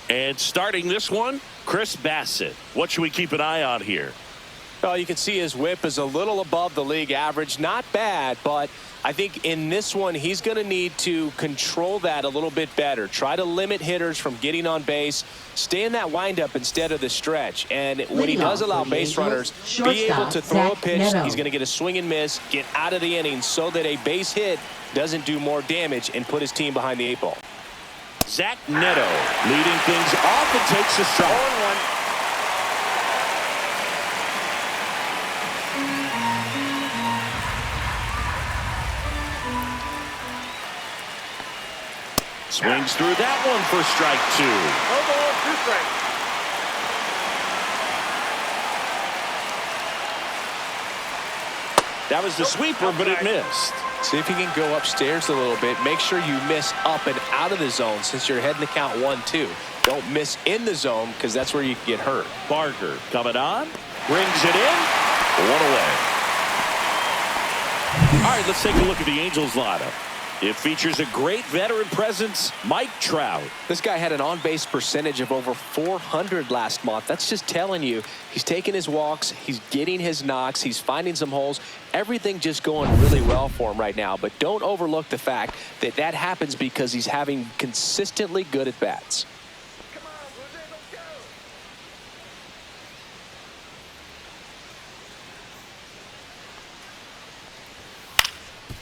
And starting this one, Chris Bassett. What should we keep an eye on here? Well, you can see his whip is a little above the league average. Not bad, but I think in this one, he's going to need to control that a little bit better. Try to limit hitters from getting on base. Stay in that windup instead of the stretch. And when he does allow base runners, be able to throw a pitch, he's going to get a swing and miss, get out of the inning so that a base hit doesn't do more damage and put his team behind the 8 ball. Zach Neto leading things off and takes a strike. Swings through that one for strike 2. No ball, 2 strikes. That was the sweeper, but it missed. See if you can go upstairs a little bit. Make sure you miss up and out of the zone since you're heading to count 1-2. Don't miss in the zone because that's where you can get hurt. Barker coming on. Brings it in. 1 away. All right, let's take a look at the Angels lineup. It features a great veteran presence, Mike Trout. This guy had an on-base percentage of over 400 last month. That's just telling you he's taking his walks, he's getting his knocks, he's finding some holes. Everything just going really well for him right now. But don't overlook the fact that that happens because he's having consistently good at-bats.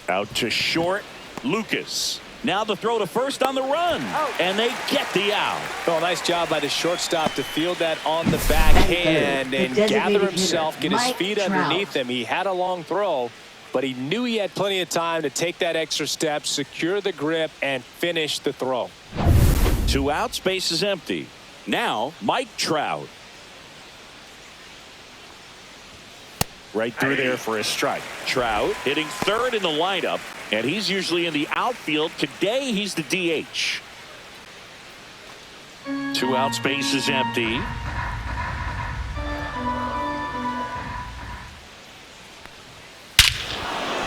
Out to short. Lucas. Now the throw to first on the run. And they get the out. Well, nice job by the shortstop to field that on the backhand and gather himself, get his feet underneath him. He had a long throw, but he knew he had plenty of time to take that extra step, secure the grip, and finish the throw. 2 outs, base is empty. Now, Mike Trout. Right through there for a strike. Trout hitting third in the lineup, and he's usually in the outfield. Today, he's the DH. 2 outs, base is empty.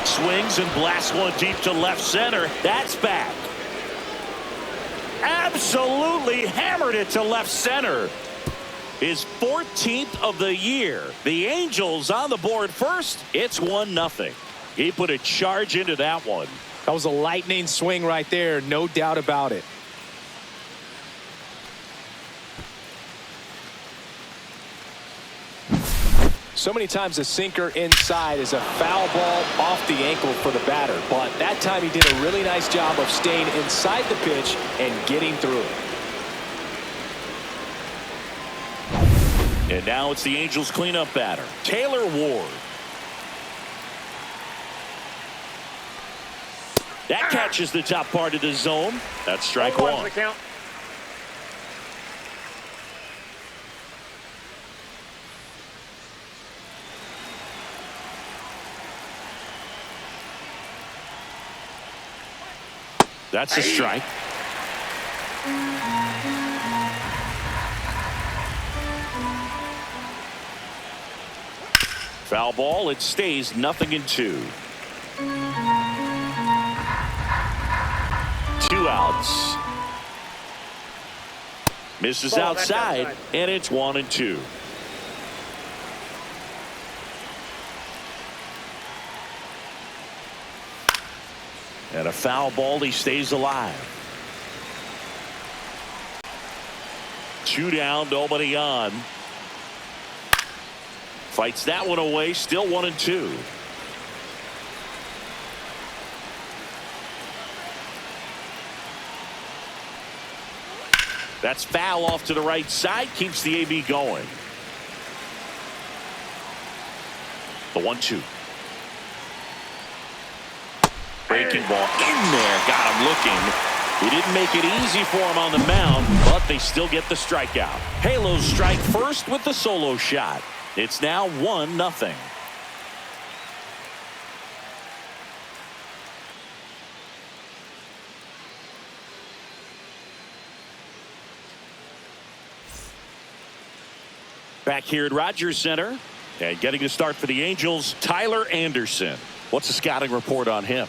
Swings and blasts one deep to left center. That's back. Absolutely hammered it to left center. His 14th of the year. The Angels on the board first. It's 1-0. He put a charge into that one. That was a lightning swing right there, no doubt about it. So many times a sinker inside is a foul ball off the ankle for the batter. But that time he did a really nice job of staying inside the pitch and getting through it. And now it's the Angels cleanup batter, Taylor Ward. That catches the top part of the zone. That's strike 1. That's a strike. Foul ball. It stays 0-2. 2 outs. Misses outside, and it's 1-2. And a foul ball. He stays alive. 2 down, nobody on. Fights that one away, still 1-2. That's foul off to the right side, keeps the AB going. The 1-2. Breaking ball in there, got him looking. He didn't make it easy for him on the mound, but they still get the strikeout. Halos strike first with the solo shot. It's now 1-0. Back here at Rogers Center, and getting to start for the Angels, Tyler Anderson. What's the scouting report on him?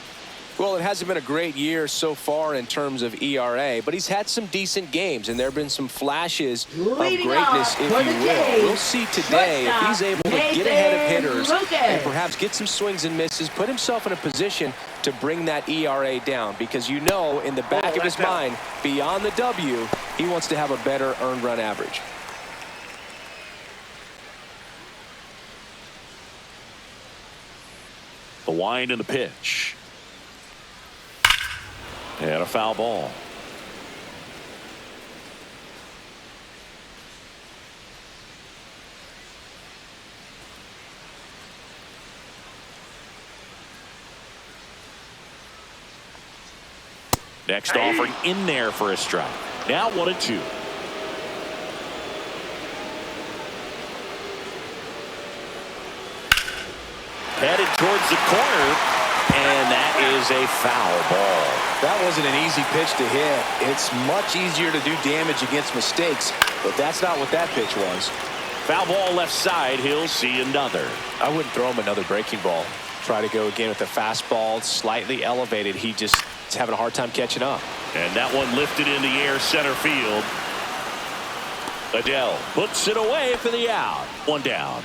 Well, it hasn't been a great year so far in terms of ERA, but he's had some decent games, and there have been some flashes of greatness, if you will. We'll see today if he's able to get ahead of hitters and perhaps get some swings and misses, put himself in a position to bring that ERA down, because you know in the back of his mind, beyond the W, he wants to have a better earned run average. The wind and the pitch. And a foul ball. Next offering in there for a strike. Now 1-2. Headed towards the corner, and that is a foul ball. That wasn't an easy pitch to hit. It's much easier to do damage against mistakes, but that's not what that pitch was. Foul ball left side. He'll see another. I wouldn't throw him another breaking ball. Try to go again with the fastball, slightly elevated. He just is having a hard time catching up. And that one lifted in the air center field. Adele puts it away for the out. One down.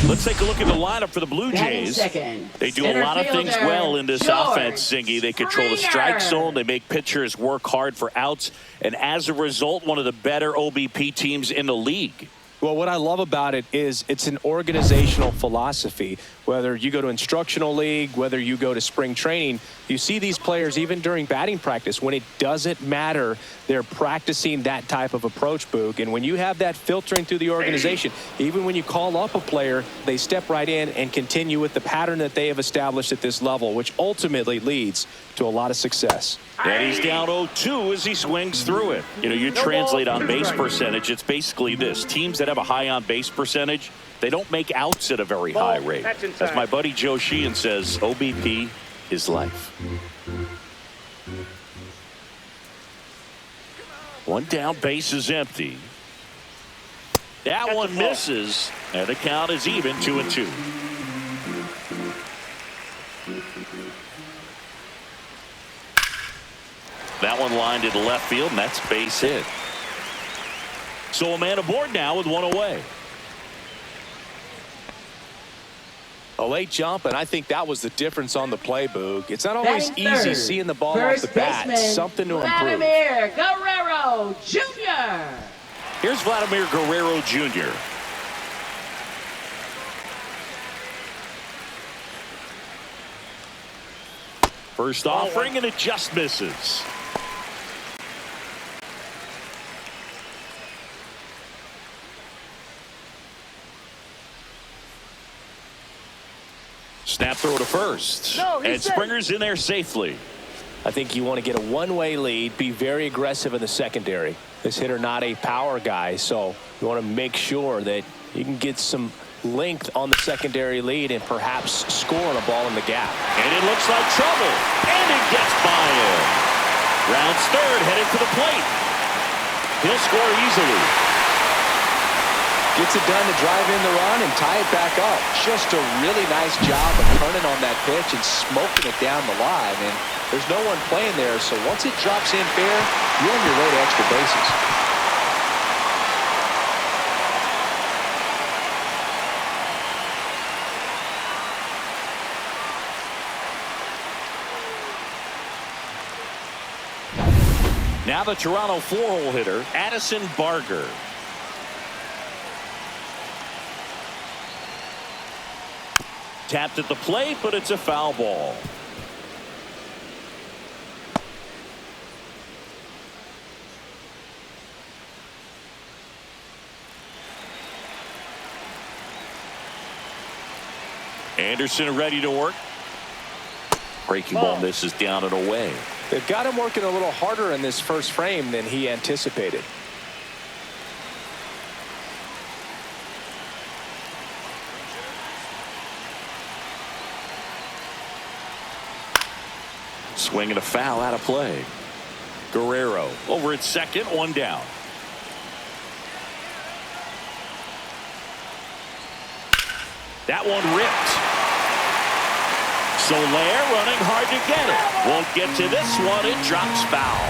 Let's take a look at the lineup for the Blue Jays. They do a lot of things well in this offense, Zingy. They control the strike zone. They make pitchers work hard for outs. And as a result, one of the better OBP teams in the league. Well, what I love about it is it's an organizational philosophy. Whether you go to instructional league, whether you go to spring training, you see these players even during batting practice. When it doesn't matter, they're practicing that type of approach, Boog. And when you have that filtering through the organization, even when you call up a player, they step right in and continue with the pattern that they have established at this level, which ultimately leads to a lot of success. And he's down 0-2 as he swings through it. You know, you translate on base percentage, it's basically this. Teams that have a high on base percentage, they don't make outs at a very high rate. As my buddy Joe Sheehan says, OBP is life. One down, base is empty. That one misses, and the count is even 2-2. That one lined into left field, and that's base hit. So a man aboard now with one away. A late jump, and I think that was the difference on the play, Boog. It's not always easy seeing the ball off the bat. Something to improve. Vladimir Guerrero Jr. Here's Vladimir Guerrero Jr. First offering, and it just misses. Snap throw to first. And Springer's in there safely. I think you want to get a one-way lead, be very aggressive in the secondary. This hitter not a power guy, so you want to make sure that you can get some length on the secondary lead and perhaps score on a ball in the gap. And it looks like trouble. And it gets by him. Rounds third, headed for the plate. He'll score easily. Gets it done to drive in the run and tie it back up. Just a really nice job of turning on that pitch and smoking it down the line. And there's no one playing there, so once it drops in fair, you're on your way to extra bases. Now the Toronto four-hole hitter, Addison Barger. Tapped at the plate, but it's a foul ball. Anderson ready to work. Breaking ball misses down and away. They've got him working a little harder in this first frame than he anticipated. Swing and a foul out of play. Guerrero over at second, one down. That one ripped. Soler running hard to get it. Won't get to this one. It drops foul.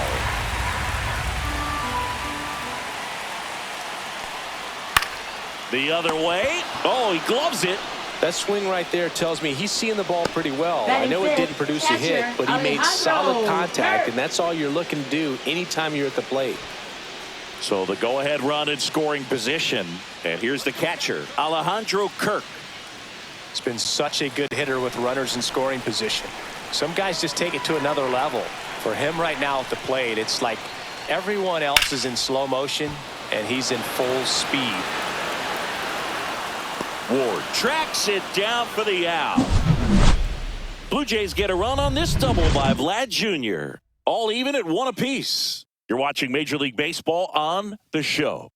The other way. Oh, he gloves it. That swing right there tells me he's seeing the ball pretty well. Batting I know it fifth, didn't produce a hit, catcher, but he made solid Alejandro contact, Kirk. and that's all you're looking to do anytime you're at the plate. So the go-ahead run in scoring position. And here's the catcher, Alejandro Kirk. He's been such a good hitter with runners in scoring position. Some guys just take it to another level. For him right now at the plate, it's like everyone else is in slow motion, and he's in full speed. Ward tracks it down for the out. Blue Jays get a run on this double by Vlad Jr. All even at 1 apiece. You're watching Major League Baseball on The Show.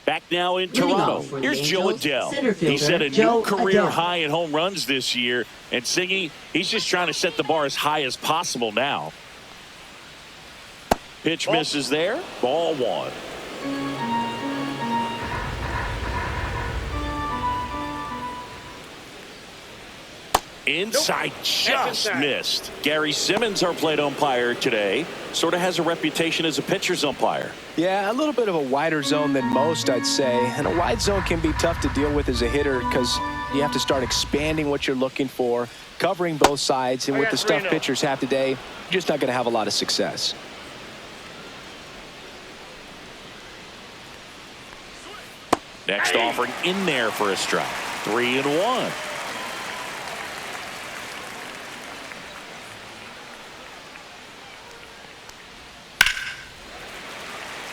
Back now in Toronto. Here's Joe Adell. He set a new career high in home runs this year. And Singy, he's just trying to set the bar as high as possible now. Pitch misses there. Ball 1. Inside, just missed. Gary Simmons, our plate umpire today, sort of has a reputation as a pitcher's umpire. Yeah, a little bit of a wider zone than most, I'd say. And a wide zone can be tough to deal with as a hitter because you have to start expanding what you're looking for, covering both sides. And with the stuff pitchers have today, you're just not going to have a lot of success. Next offering in there for a strike. 3-1.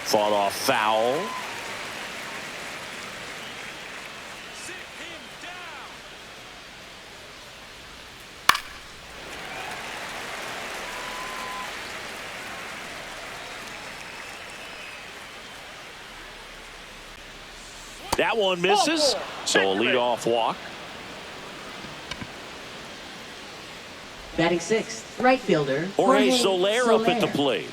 Fought off foul. That one misses. So a leadoff walk. Batting sixth, right fielder Jorge Soler up at the plate.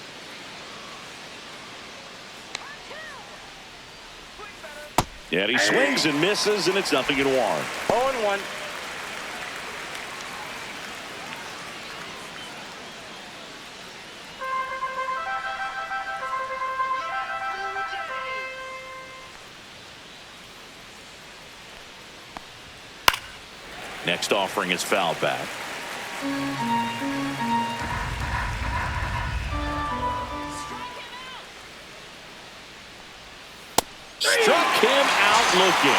Yeah, he swings and misses, and it's 0-1. 0-1. Next offering is fouled back. Struck him out looking.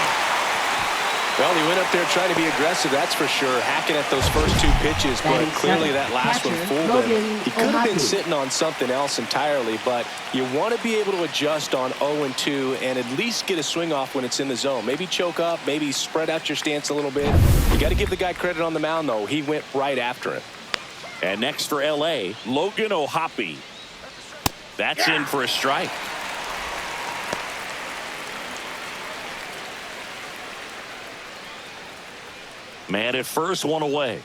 Well, he went up there trying to be aggressive, that's for sure, hacking at those first 2 pitches, but clearly that last one fooled him. He could have been sitting on something else entirely, but you want to be able to adjust on 0-2 and at least get a swing off when it's in the zone. Maybe choke up, maybe spread out your stance a little bit. You got to give the guy credit on the mound, though. He went right after him. And next for L.A., Logan O'Hoppe. That's in for a strike. Man at first, 1 away.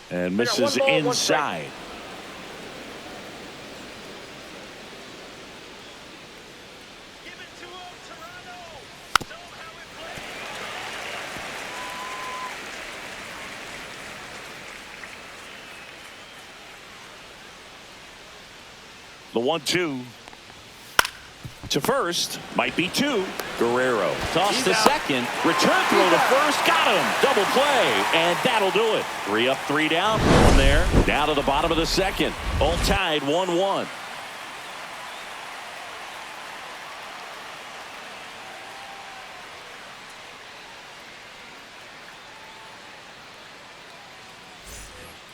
And misses inside. The 1-2. To first, might be 2. Guerrero toss to second, return throw to first, got him, double play, and that'll do it. 3 up, 3 down from there. Down to the bottom of the second, all tied 1-1.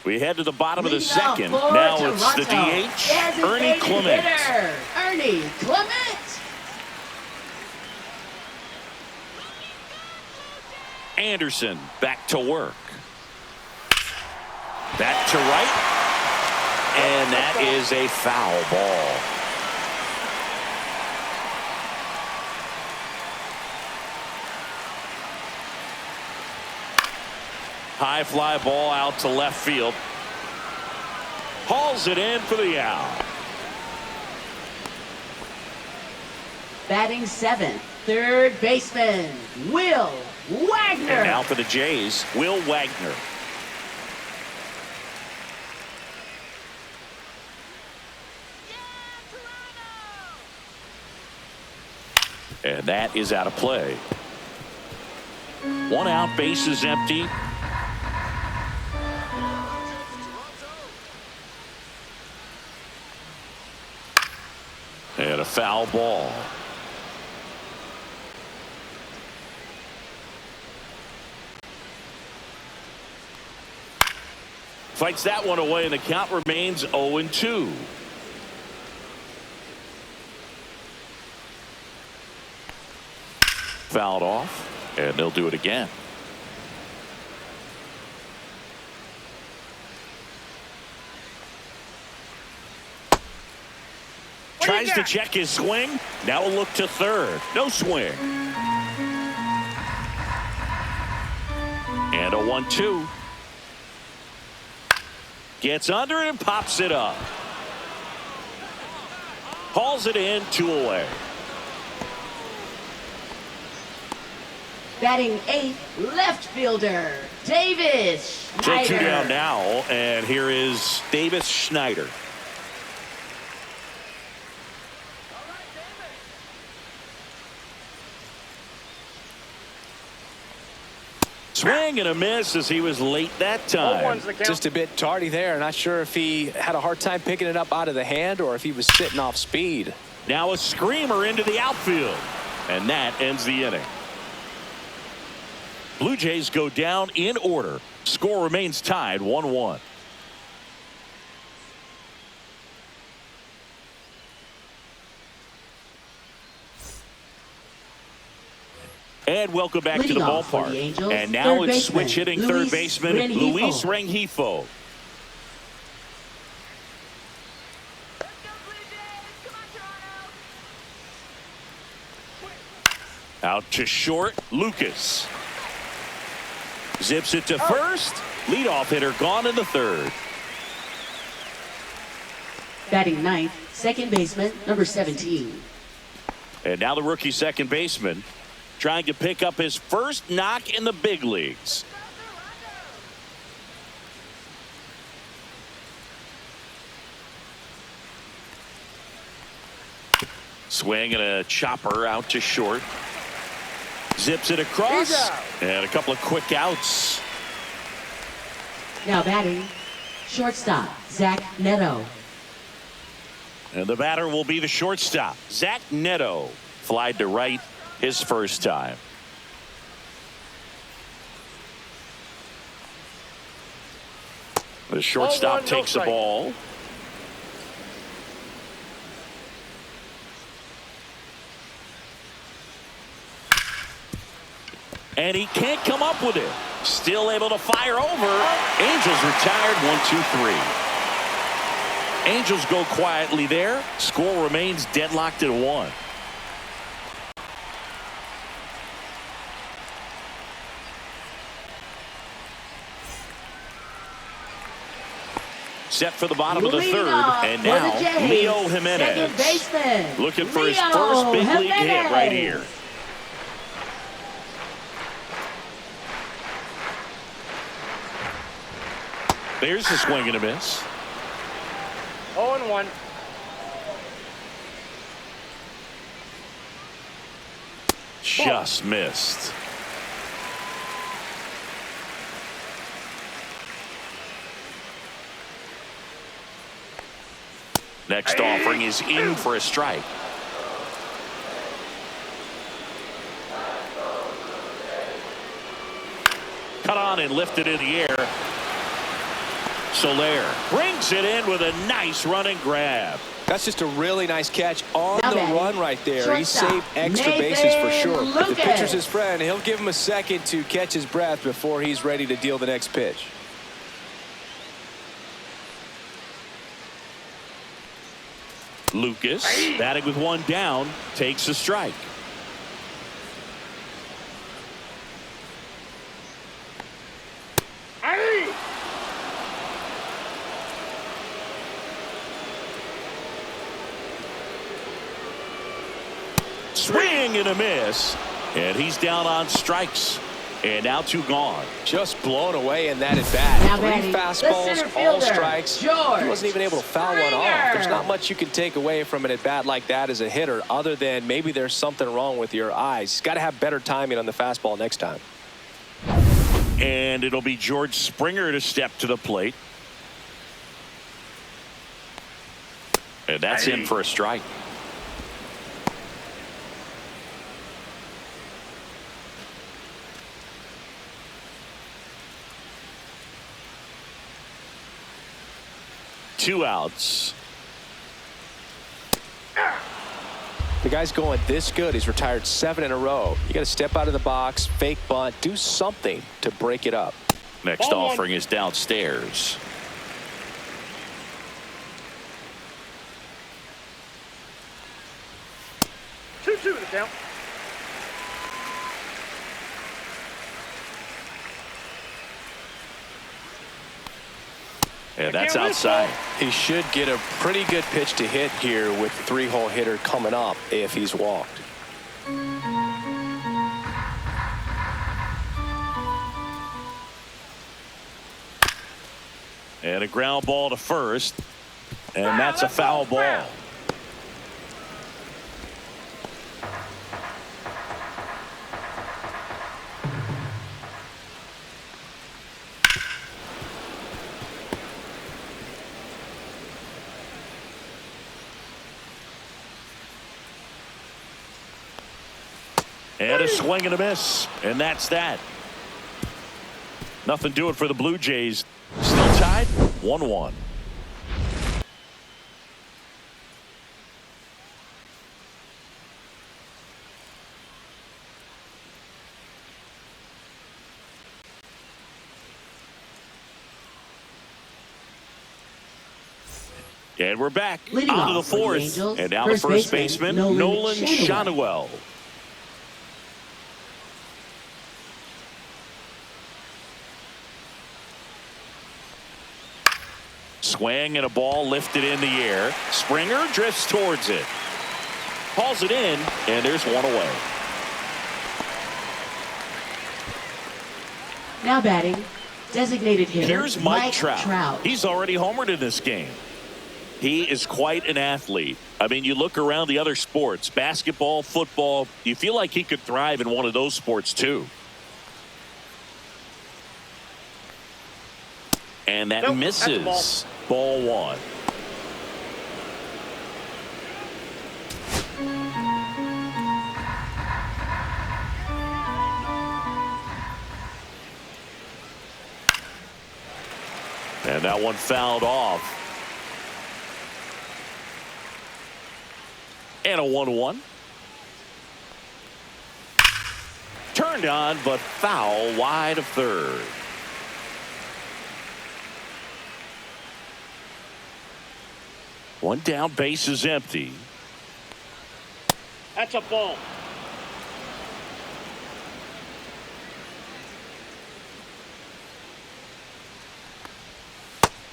We head to the bottom of the second. Now it's the DH, Ernie Clement. Ernie Clement. Anderson back to work. Back to right. And that is a foul ball. High fly ball out to left field. Hauls it in for the out. Batting 7th, third baseman, Will Wagner. And now for the Jays, Will Wagner. And that is out of play. 1 out, base is empty. And a foul ball. Fights that one away, and the count remains 0-2. Fouled off, and they'll do it again. Tries to check his swing. Now a look to third. No swing. And a 1-2. Gets under it and pops it up. Hauls it in, 2 away. Batting 8th, left fielder, Davis So Schneider. 2 down now, and here is Davis Schneider. Swing and a miss as he was late that time. Just a bit tardy there. Not sure if he had a hard time picking it up out of the hand or if he was sitting off speed. Now a screamer into the outfield, and that ends the inning. Blue Jays go down in order. Score remains tied 1-1. And welcome back to the Leading off for ballpark. the Angels, And now third it's switch baseman, hitting third baseman Luis Rengifo. Rengifo. Out to short, Lucas. Zips it to first. Leadoff hitter gone in the third. Batting 9th, second baseman, number 17. And now the rookie second baseman trying to pick up his first knock in the big leagues. Swing and a chopper out to short. Zips it across. And a couple of quick outs. Now batting, shortstop, Zach Neto. And the batter will be the shortstop, Zach Neto. Flied to right his first time. The shortstop takes the ball. And he can't come up with it. Still able to fire over. Angels retired 1-2-3. Angels go quietly there. Score remains deadlocked at 1. Set for the bottom of the third. And now Leo Jimenez looking for his first big league hit right here. There's the swing and a miss. 0-1. Just missed. Next offering is in for a strike. Cut on and lifted in the air. Soler brings it in with a nice running grab. That's just a really nice catch on Now the batting, run right there. He shortstop, saved extra Nathan bases for sure. If the Lucas. pitcher's his friend, he'll give him a second to catch his breath before he's ready to deal the next pitch. Lucas batting with one down takes a strike. Swing and a miss. And he's down on strikes. And now 2 gone. Just blown away in that at bat. Now 3 batting, the fastballs, center all fielder, strikes. George He wasn't even able to foul one off. There's not Springer. much you can take away from an at bat like that as a hitter, other than maybe there's something wrong with your eyes. He's got to have better timing on the fastball next time. And it'll be George Springer to step to the plate. And that's in for a strike. Two outs. The guy's going this good. He's retired 7 in a row. You got to step out of the box, fake bunt, do something to break it up. Next offering is downstairs. Two the count. And that's outside. He should get a pretty good pitch to hit here with the 3-hole hitter coming up if he's walked. And a ground ball to first. And that's a foul ball. And a swing and a miss. And that's that. Nothing doing for the Blue Jays. Still tied 1-1. And we're back Leading onto the off for the fourth. Angels, And now the first baseman, Nolan Schanuel. Swing and a ball lifted in the air. Springer drifts towards it. Hauls it in, and there's one away. Now batting, designated hitter. Here's Mike Trout. He's already homered in this game. He is quite an athlete. I mean, you look around the other sports, basketball, football, you feel like he could thrive in one of those sports too. And that misses. Ball 1. And that one fouled off. And a 1-1. Turned on, but foul wide of third. One down, base is empty. That's a ball.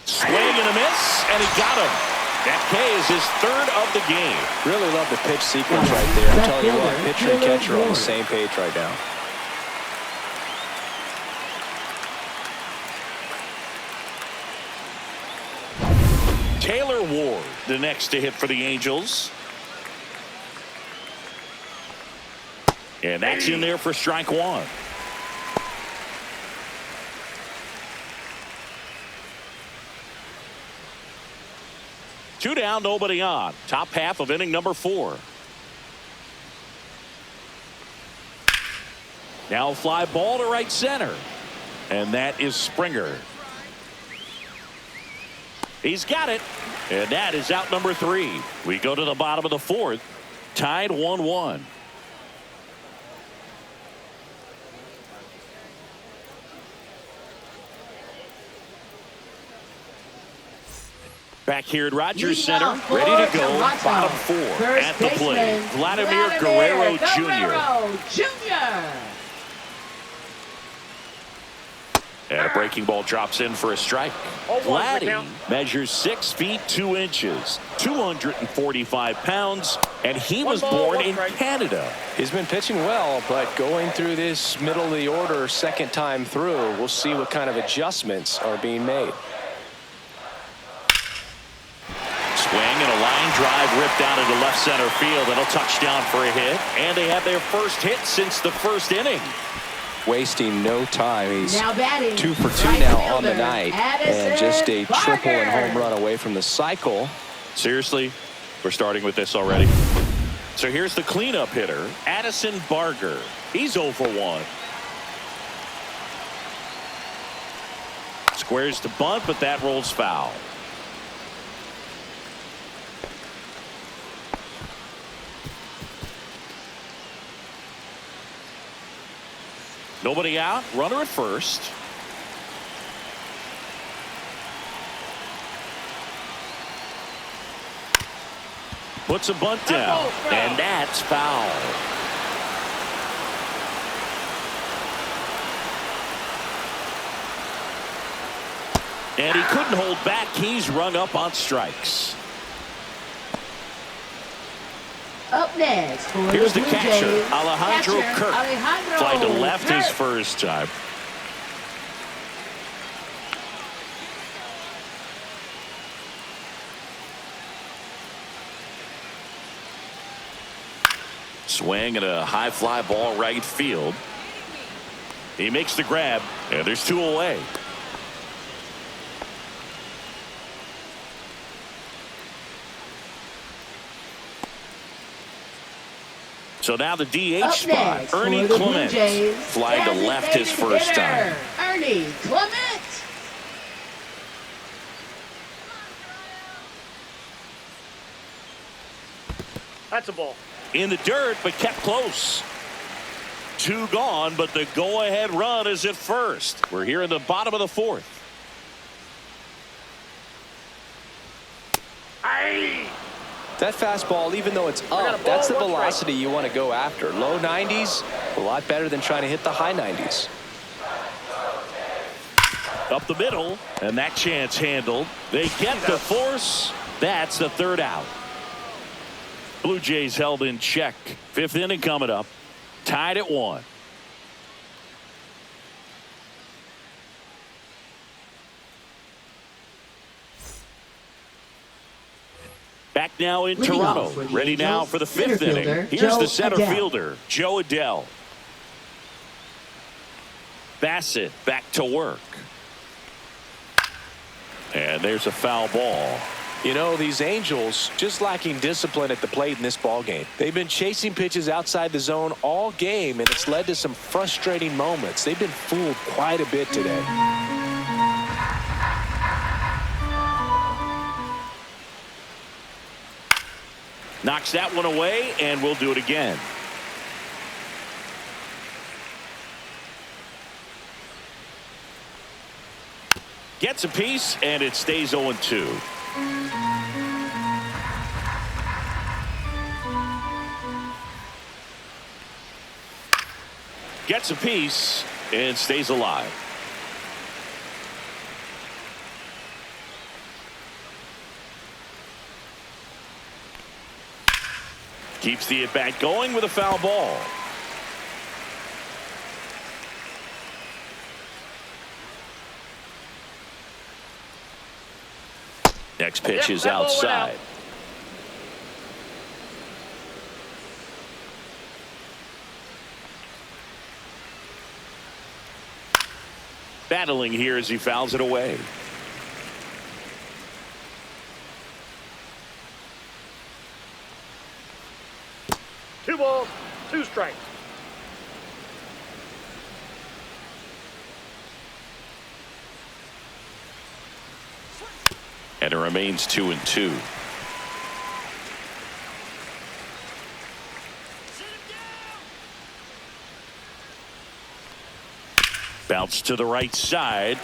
Swing and a miss, and he got him. That K is his 3rd of the game. Really love the pitch sequence right there. I'm telling you what, pitcher and catcher are on the same page right now. Taylor Ward, the next to hit for the Angels. And that's in there for strike 1. Two down, nobody on. Top half of inning number 4. Now fly ball to right center. And that is Springer. He's got it. And that is out number 3. We go to the bottom of the 4th. Tied 1-1. Back here at Rogers Center, ready to go. Bottom 4 at the plate. Vladimir Guerrero Jr. And a breaking ball drops in for a strike. Vladdy measures 6 feet 2 inches, 245 pounds, and he was born in Canada. He's been pitching well, but going through this middle of the order second time through, we'll see what kind of adjustments are being made. Swing and a line drive ripped out into left center field, and a touchdown for a hit. And they have their first hit since the first inning. Wasting no time. He's Now batting, 2 for 2 right now fielder, on the night, and just a triple and home run away from the cycle. Seriously, we're starting with this already. So here's the cleanup hitter, Addison Barger. He's 0 for 1. Squares to bunt, but that rolls foul. Nobody out, runner at first. Puts a bunt down, and that's foul. And he couldn't hold back. He's rung up on strikes. Up next for Here's the Blue catcher, Jays, Alejandro Kirk. Fly to left his first time. Swing and a high fly ball right field. He makes the grab, and there's 2 away. So now the DH spot, Ernie Clement, fly to left his first time. Ernie Clement. That's a ball. In the dirt, but kept close. 2 gone, but the go-ahead run is at first. We're here in the bottom of the 4th. That fastball, even though it's up, that's the velocity you want to go after. Low 90s, a lot better than trying to hit the high 90s. Up the middle, and that chance handled. They get the force. That's the 3rd out. Blue Jays held in check. 5th inning coming up. Tied at 1. Back now in Toronto. Ready now for the 5th inning. Here's the center fielder, Joe Adell. Bassett back to work. And there's a foul ball. You know, these Angels just lacking discipline at the plate in this ball game. They've been chasing pitches outside the zone all game, and it's led to some frustrating moments. They've been fooled quite a bit today. Knocks that one away, and we'll do it again. Gets a piece, and it stays 0-2. Gets a piece and stays alive. Keeps the at-bat going with a foul ball. Next pitch is outside. Battling here as he fouls it away. Two balls, 2 strikes. And it remains 2-2. Bounce to the right side.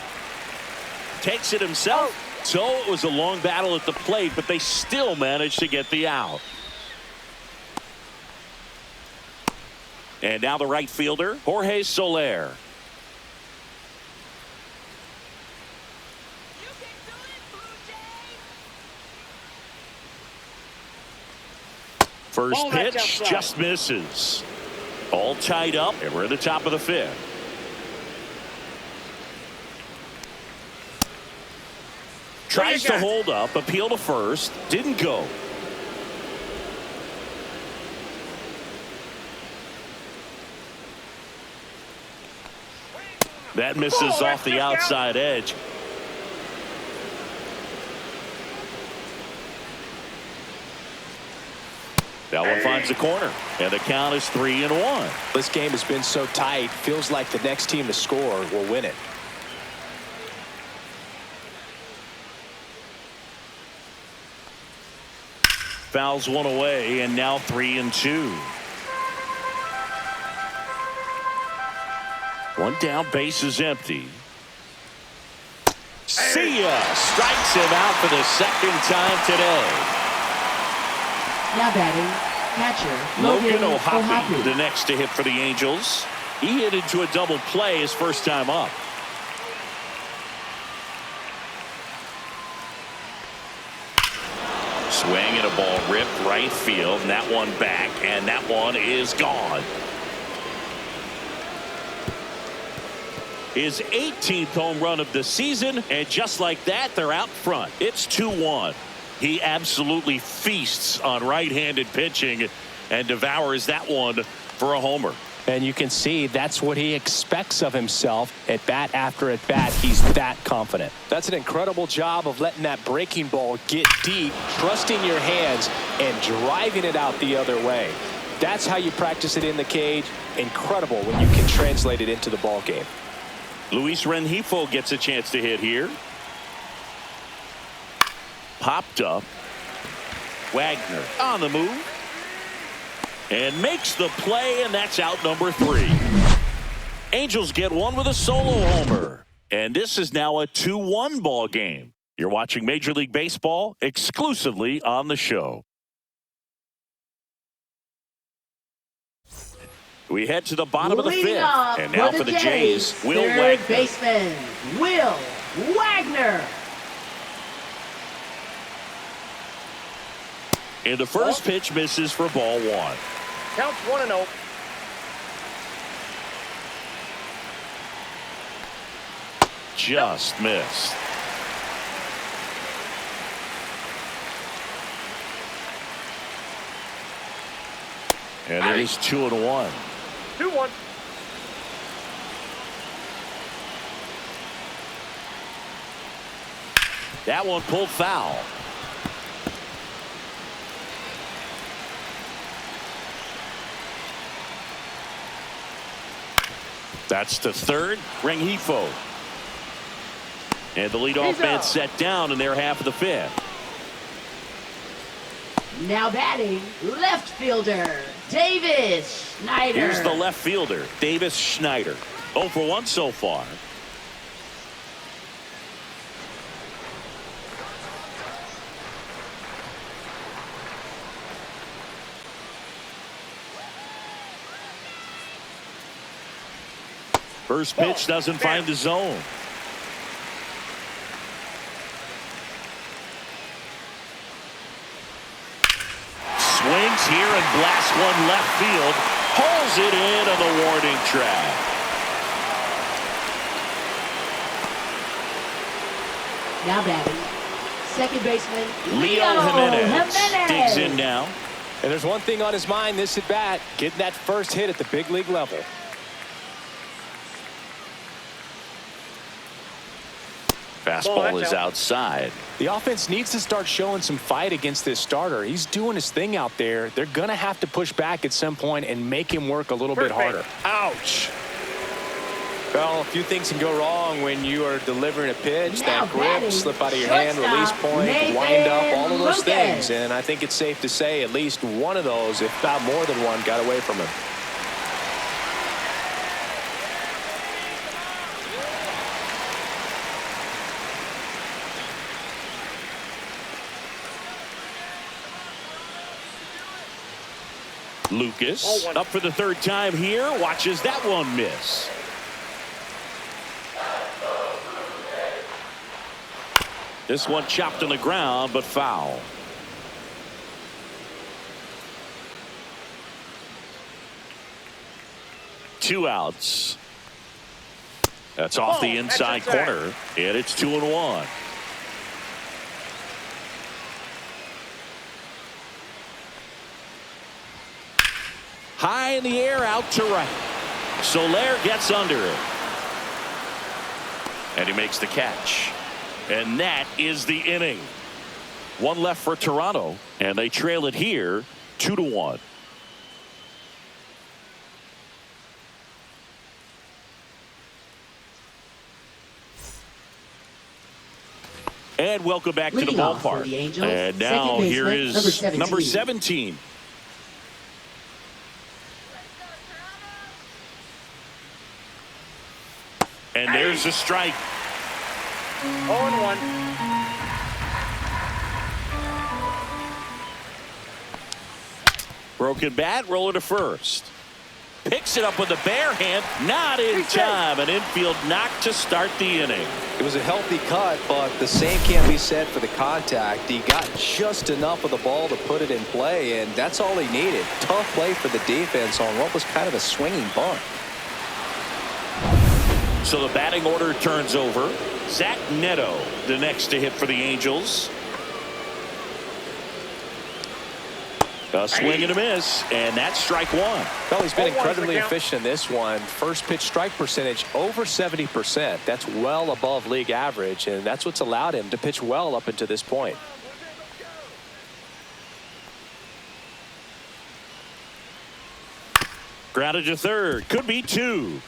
Takes it himself. So it was a long battle at the plate, but they still managed to get the out. And now the right fielder, Jorge Soler. First Ball, that's pitch outside. just misses. All tied up, and we're at the top of the fifth. Tries to hold up, appeal to first, didn't go. That misses off the outside edge. That one finds the corner, and the count is 3-1. This game has been so tight, feels like the next team to score will win it. Fouls one away, and now 3-2. One down, base is empty. See ya! Strikes him out for the second time today. Now batting, catcher, Logan Logan O'Hoppe, the O'Hoppe. next to hit for the Angels. He hit into a double play his first time up. Swing and a ball ripped right field, and that one back, and that one is gone. His 18th home run of the season, and just like that, they're out front. It's 2-1. He absolutely feasts on right-handed pitching and devours that one for a homer. And you can see that's what he expects of himself at bat after at bat. He's that confident. That's an incredible job of letting that breaking ball get deep, trusting your hands, and driving it out the other way. That's how you practice it in the cage. Incredible when you can translate it into the ball game. Luis Rengifo gets a chance to hit here. Popped up. Wagner on the move. And makes the play, and that's out number 3. Angels get one with a solo homer. And this is now a 2-1 ball game. You're watching Major League Baseball exclusively on the show. We head to the bottom of the Leading fifth. off And now for the Jays, Will third Wagner. baseman, Will Wagner. And the first pitch misses for ball 1. Counts 1-0. Just missed. And it is 2-1. 2-1. That one pulled foul. That's to third. Rengifo. And the leadoff He's man out. set down in their half of the fifth. Now batting, left fielder, Davis Schneider. Here's the left fielder, Davis Schneider. 0 for 1 so far. First pitch doesn't find the zone. Swings here and blasts one left field. Pulls it in on the warning track. Now batting, second baseman, Leo Jimenez digs in now. And there's one thing on his mind this at bat, getting that first hit at the big league level. Fastball is outside. The offense needs to start showing some fight against this starter. He's doing his thing out there. They're going to have to push back at some point and make him work a little bit harder. Ouch. Well, a few things can go wrong when you are delivering a pitch. Now That grip, batting, slip out of your hand, release shortstop, point, Nathan wind up, all of those Lucas. things. And I think it's safe to say at least one of those, if not more than one, got away from him. Lucas up for the third time here. Watches that one miss. This one chopped on the ground, but foul. 2 outs. That's off the inside corner, and it's 2-1. High in the air, out to right. Soler gets under it. And he makes the catch. And that is the inning. 1 left for Toronto, and they trail it here 2-1. And welcome back to the Leading off for ballpark. the Angels, And now second here baseman, is number 17. And there's a strike. 0-1. Broken bat, roller to first. Picks it up with the bare hand, not in time. An infield knock to start the inning. It was a healthy cut, but the same can't be said for the contact. He got just enough of the ball to put it in play, and that's all he needed. Tough play for the defense on what was kind of a swinging bunt. So the batting order turns over. Zach Neto, the next to hit for the Angels. A swing and a miss, and that's strike 1. Well, he's been 0-1's incredibly the count. efficient in this one. First pitch strike percentage over 70%. That's well above league average, and that's what's allowed him to pitch well up until this point. Grounded to third. Could be 2.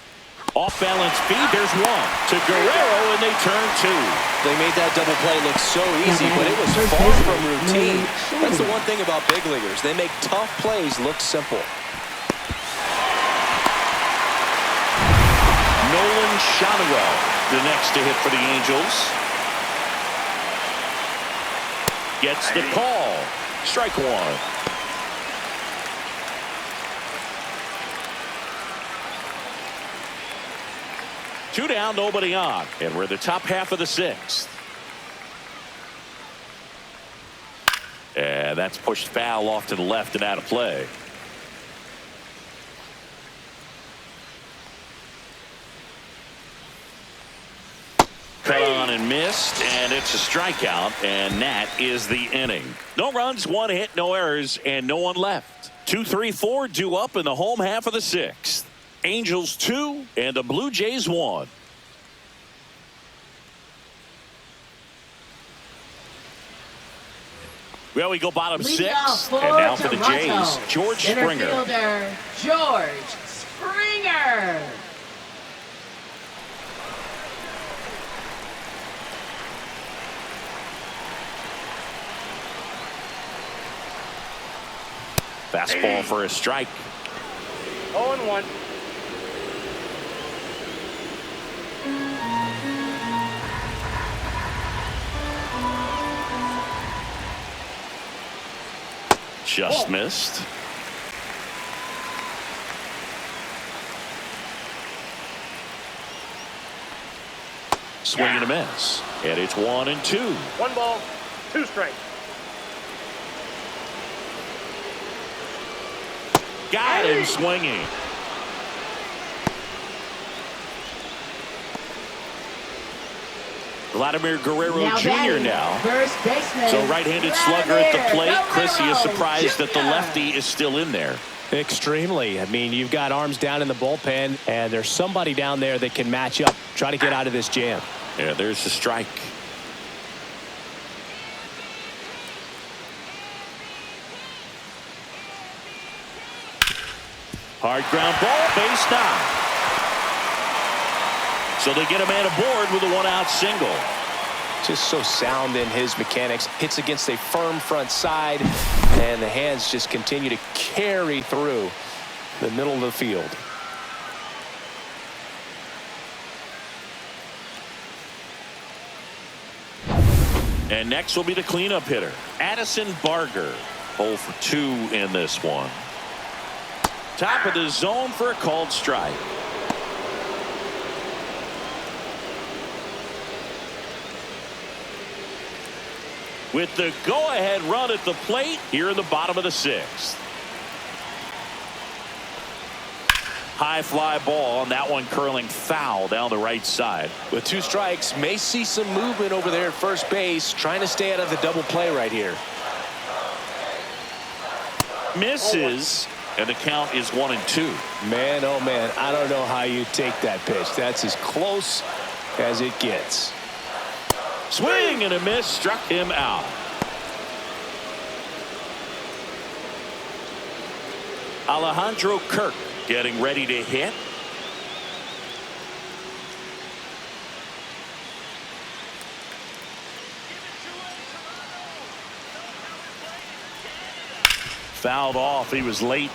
Off balance feed. There's 1 to Guerrero, and they turn 2. They made that double play look so easy, but it was far from routine. That's the one thing about big leaguers. They make tough plays look simple. Nolan Shotwell, the next to hit for the Angels. Gets the call. Strike 1. Two down, nobody on, and we're the top half of the 6th. And that's pushed foul off to the left and out of play. Cut on and missed, and it's a strikeout, and that is the inning. No runs, 1 hit, no errors, and no one left. 2, 3, 4 due up in the home half of the 6th. Angels 2 and the Blue Jays 1. Well, we go bottom 6, and now for the Jays, George Springer. Fielder, George Springer. Fastball for a strike. 0-1. Just missed. Swing and a miss. And it's 1 and 2. 1 ball, 2 strikes. Got him swinging. Vladimir Guerrero Jr. now. First baseman. So right-handed slugger at the plate. Vladimir Chris, he is surprised that the Jr. lefty is still in there. Extremely. I mean, you've got arms down in the bullpen, and there's somebody down there that can match up. Try to get out of this jam. Yeah, there's the strike. Hard ground ball, base knock. So they get a man aboard with a 1-out single. Just so sound in his mechanics. Hits against a firm front side, and the hands just continue to carry through the middle of the field. And next will be the cleanup hitter, Addison Barger. 0 for 2 in this one. Top of the zone for a called strike. With the go-ahead run at the plate here in the bottom of the 6th. High fly ball, and that one curling foul down the right side. With 2 strikes, may see some movement over there at first base, trying to stay out of the double play right here. Misses, and the count is 1-2. Man, oh man, I don't know how you take that pitch. That's as close as it gets. Swing and a miss, struck him out. Alejandro Kirk getting ready to hit. Fouled off. He was late.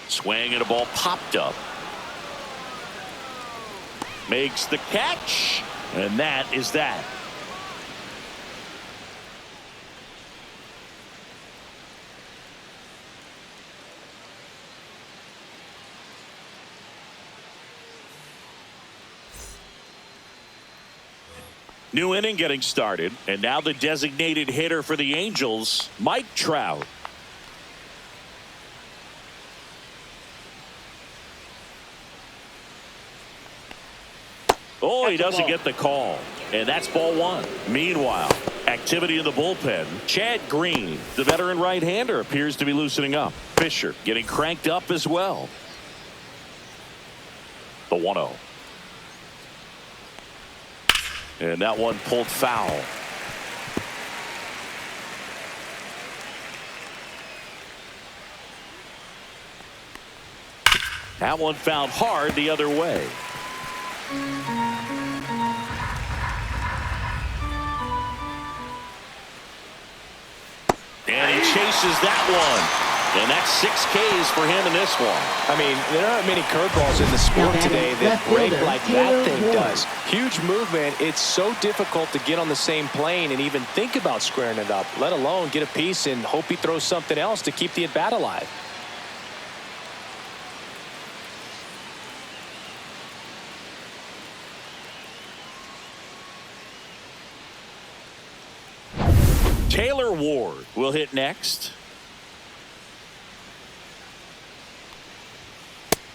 Swing and a ball popped up. Makes the catch, and that is that. New inning getting started, and now the designated hitter for the Angels, Mike Trout. Oh, he doesn't get the call, and that's ball 1. Meanwhile, activity in the bullpen. Chad Green, the veteran right-hander, appears to be loosening up. Fisher getting cranked up as well. The 1-0. And that one pulled foul. That one fouled hard the other way. And he chases that one. And that's 6 Ks for him in this one. I mean, there aren't many curveballs in the sport today that break like that thing does. Huge movement. It's so difficult to get on the same plane and even think about squaring it up, let alone get a piece and hope he throws something else to keep the at-bat alive. Taylor Ward will hit next.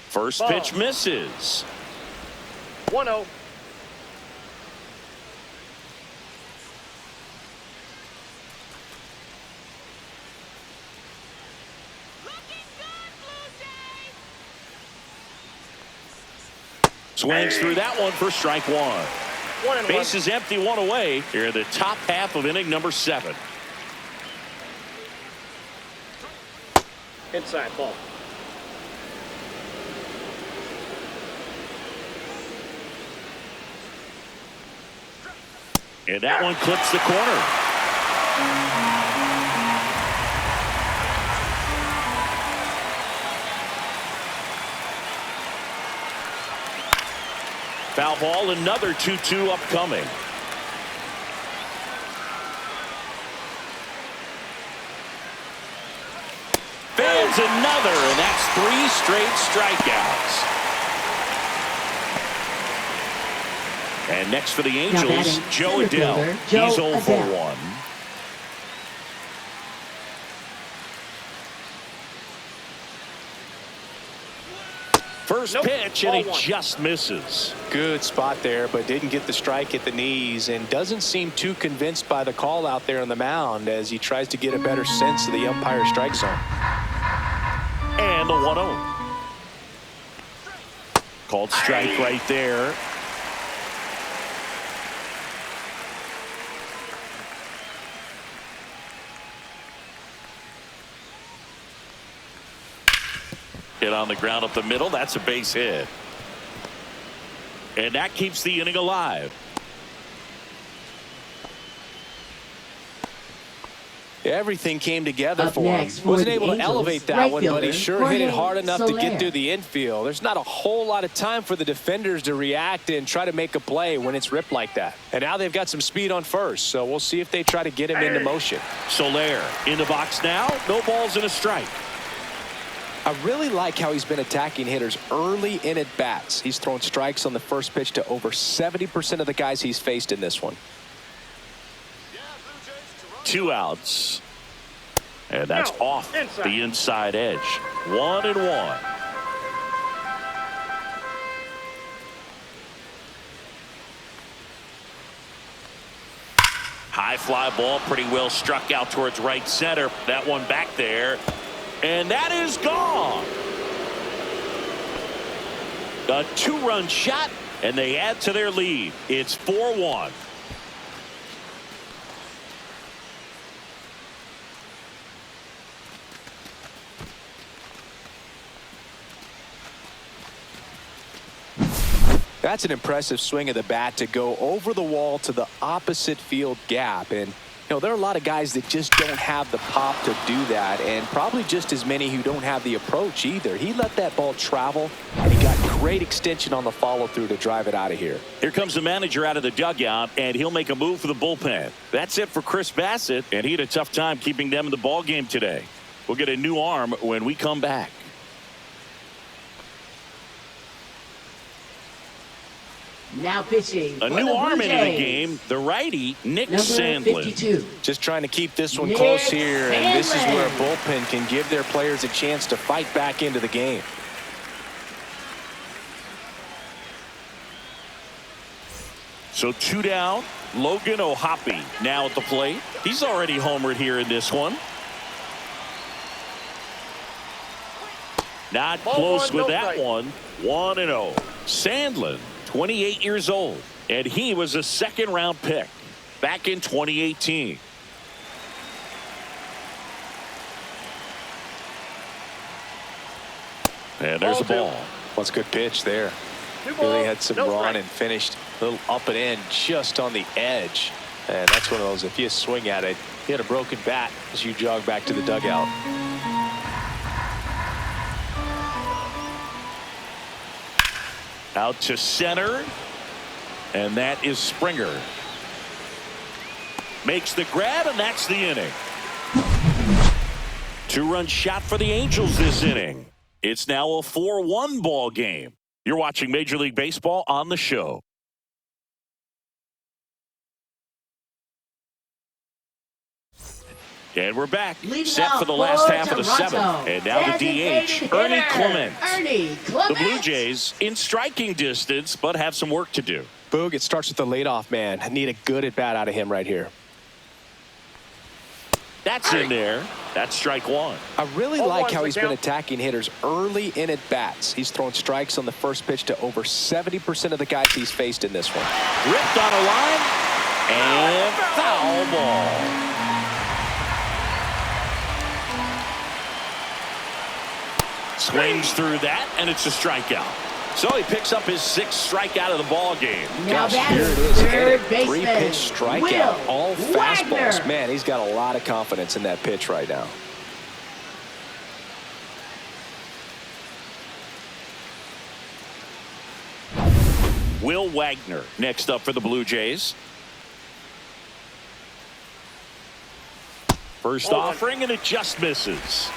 First pitch misses. 1-0. Swings through that one for strike 1. 1-1. Base is empty, 1 away here in the top half of inning number 7. Inside ball. And that one clips the corner. Foul ball, another 2-2 upcoming. Fans another, and that's 3 straight strikeouts. And next for the Angels, Joe Adell. He's 0 for 1. First pitch, and he just misses. Good spot there, but didn't get the strike at the knees and doesn't seem too convinced by the call out there on the mound as he tries to get a better sense of the umpire strike zone. And the 1-0. Called strike right there. Hit on the ground up the middle. That's a base hit. And that keeps the inning alive. Everything came together Up for him. next for Wasn't the able to Angels, elevate that right one, but he fielder, sure hit it Jorge hard enough to get Soler. through the infield. There's not a whole lot of time for the defenders to react and try to make a play when it's ripped like that. And now they've got some speed on first, so we'll see if they try to get him into motion. Soler in the box now. No balls and a strike. I really like how he's been attacking hitters early in at bats. He's thrown strikes on the first pitch to over 70% of the guys he's faced in this one. 2 outs. And that's No, off inside. the inside edge. 1-1. High fly ball, pretty well struck out towards right center. That one back there. And that is gone. A 2-run shot, and they add to their lead. It's 4-1. That's an impressive swing of the bat to go over the wall to the opposite field gap. And, you know, there are a lot of guys that just don't have the pop to do that, and probably just as many who don't have the approach either. He let that ball travel, and he got great extension on the follow-through to drive it out of here. Here comes the manager out of the dugout, and he'll make a move for the bullpen. That's it for Chris Bassett, and he had a tough time keeping them in the ball game today. We'll get a new arm when we come back. Now pitching. A for new the arm Blue into the Jays. game, the righty, Nick Number Sandlin. 52. Just trying to keep this one Nick close here, and this is where a Sandlin. bullpen can give their players a chance to fight back into the game. So 2 down. Logan O'Hoppe now at the plate. He's already homered here in this one. Not Ball close one, with no that strike. one. 1-0. Sandlin, 28 years old, and he was a second-round pick back in 2018. And there's a Ball two. ball. What's a good pitch there. Two Really balls, had some no run strike. and finished a little up and in just on the edge. And that's one of those, if you swing at it, you hit a broken bat as you jog back to the dugout. Out to center, and that is Springer. Makes the grab, and that's the inning. 2-run shot for the Angels this inning. It's now a 4-1 ball game. You're watching Major League Baseball on the show. And we're back, Leading set off for the last for half of the Toronto, 7th. And now the designated DH, Ernie hitter, Clement. Ernie The Clement. Blue Jays in striking distance, but have some work to do. Boog, it starts with the leadoff man. I need a good at-bat out of him right here. That's in there. That's strike 1. I really Oh, like one's how the he's been count. attacking hitters early in at-bats. He's thrown strikes on the first pitch to over 70% of the guys he's faced in this one. Ripped on a line, and foul ball. Swings through that, and it's a strikeout. So he picks up his 6th strikeout of the ball game. Now Gosh, here batting, it is. third Hit it. baseman, 3-pitch strikeout. Will All fastballs. Wagner. Man, he's got a lot of confidence in that pitch right now. Will Wagner next up for the Blue Jays. First offering, and it just misses.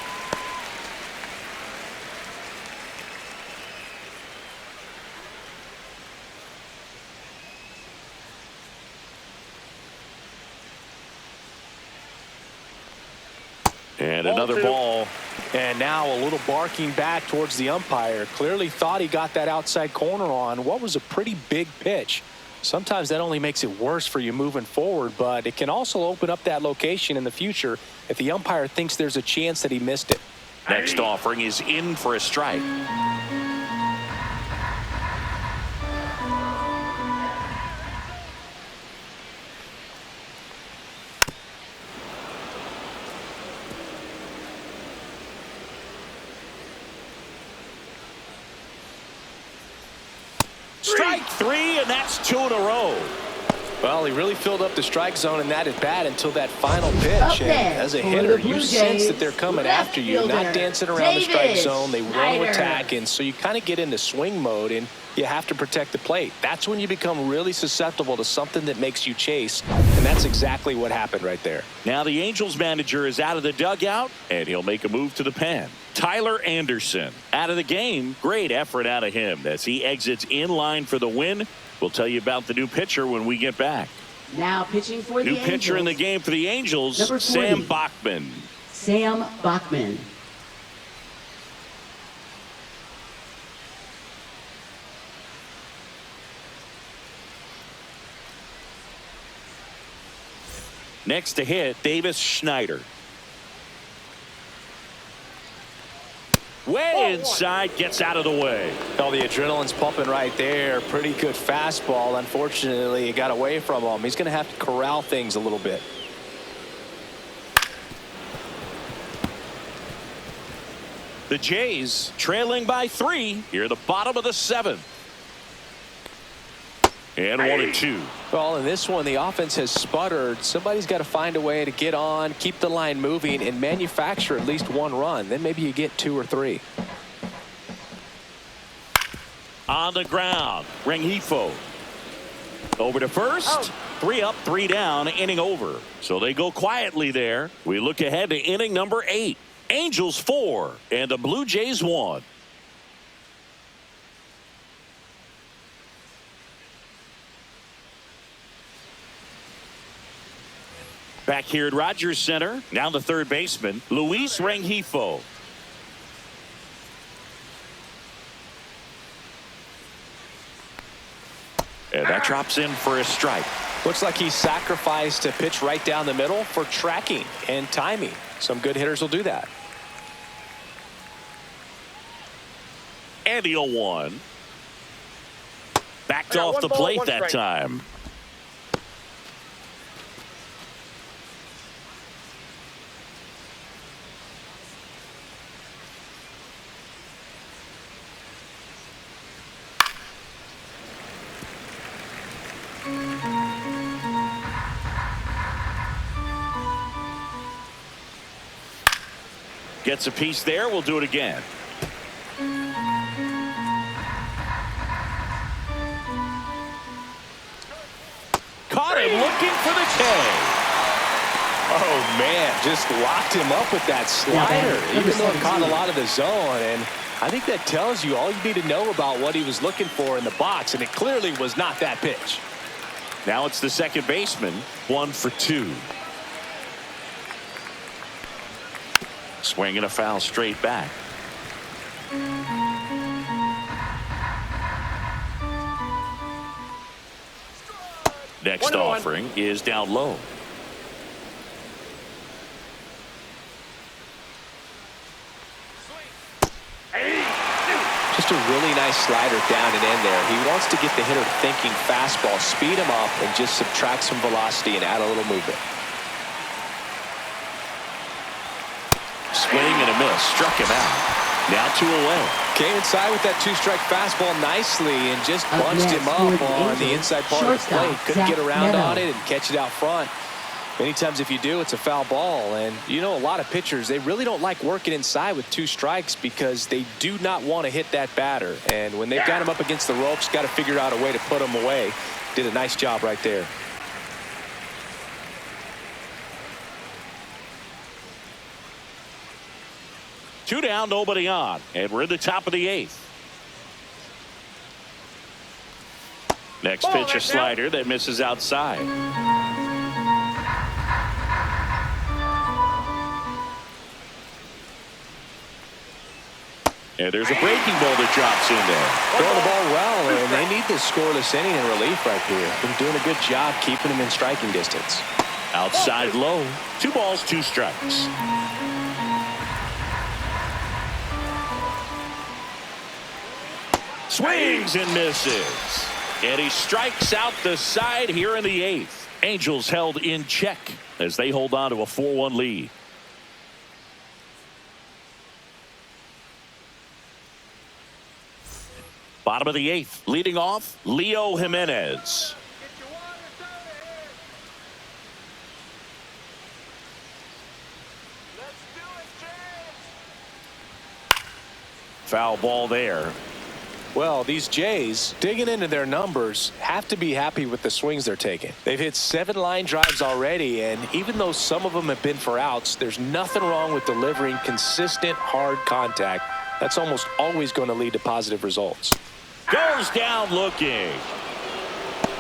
And Ball another two. ball. And now a little barking back towards the umpire. Clearly thought he got that outside corner on what was a pretty big pitch. Sometimes that only makes it worse for you moving forward, but it can also open up that location in the future if the umpire thinks there's a chance that he missed it. Next offering is in for a strike. Strike 3, and that's 2 in a row. Well, he really filled up the strike zone in that at bat until that final Up pitch. And next as a for hitter, the Blue you sense Jays, that they're coming left after you, not fielder, dancing around the strike David zone. They want to Schneider. attack, and so you kind of get into swing mode, and you have to protect the plate. That's when you become really susceptible to something that makes you chase, and that's exactly what happened right there. Now the Angels manager is out of the dugout, and he'll make a move to the pen. Tyler Anderson out of the game. Great effort out of him as he exits in line for the win. We'll tell you about the new pitcher when we get back. Now pitching for the New Angels. pitcher in the game for the Angels, Number 40. Sam Bachman. Sam Bachman. Next to hit, Davis Schneider. Way inside, gets out of the way. Oh, the adrenaline's pumping right there. Pretty good fastball. Unfortunately, it got away from him. He's going to have to corral things a little bit. The Jays trailing by 3 here at the bottom of the 7th. And 1-2. Well, in this one, the offense has sputtered. Somebody's got to find a way to get on, keep the line moving, and manufacture at least 1 run. Then maybe you get 2 or 3. On the ground, Rengifo. Over to first. 3 up, 3 down, inning over. So they go quietly there. We look ahead to inning number 8. Angels 4 and the Blue Jays 1. Back here at Rogers Center, now the third baseman, Luis Rengifo. And that drops in for a strike. Looks like he sacrificed a pitch right down the middle for tracking and timing. Some good hitters will do that. And the 0-1. Backed off the plate that time. Gets a piece there. We'll do it again. Caught him looking for the K. Oh, man, just locked him up with that slider, even though it caught a lot of the zone. And I think that tells you all you need to know about what he was looking for in the box, and it clearly was not that pitch. Now it's the second baseman, 1 for 2. Swinging a foul straight back. Next offering is down low. Just a really nice slider down and in there. He wants to get the hitter thinking fastball, speed him up, and just subtract some velocity and add a little movement. Swing and a miss. Struck him out. Now 2 away. Came inside with that 2-strike fastball nicely and just bunched him up on the inside part of the plate. Couldn't get around on it and catch it out front. Many times if you do, it's a foul ball. And you know, a lot of pitchers, they really don't like working inside with 2 strikes because they do not want to hit that batter. And when they've got him up against the ropes, got to figure out a way to put him away. Did a nice job right there. Two down, nobody on, and we're in the top of the 8th. Next pitch, a slider that misses outside. And there's a breaking ball that drops in there. Throwing the ball well, and they need this scoreless inning in relief right here. Been doing a good job keeping him in striking distance. Outside low. 2 balls, 2 strikes. Swings and misses. And he strikes out the side here in the 8th. Angels held in check as they hold on to a 4-1 lead. Bottom of the 8th, leading off, Leo Jimenez. Foul ball there. Well, these Jays, digging into their numbers, have to be happy with the swings they're taking. They've hit 7 line drives already, and even though some of them have been for outs, there's nothing wrong with delivering consistent, hard contact. That's almost always going to lead to positive results. Goes down looking.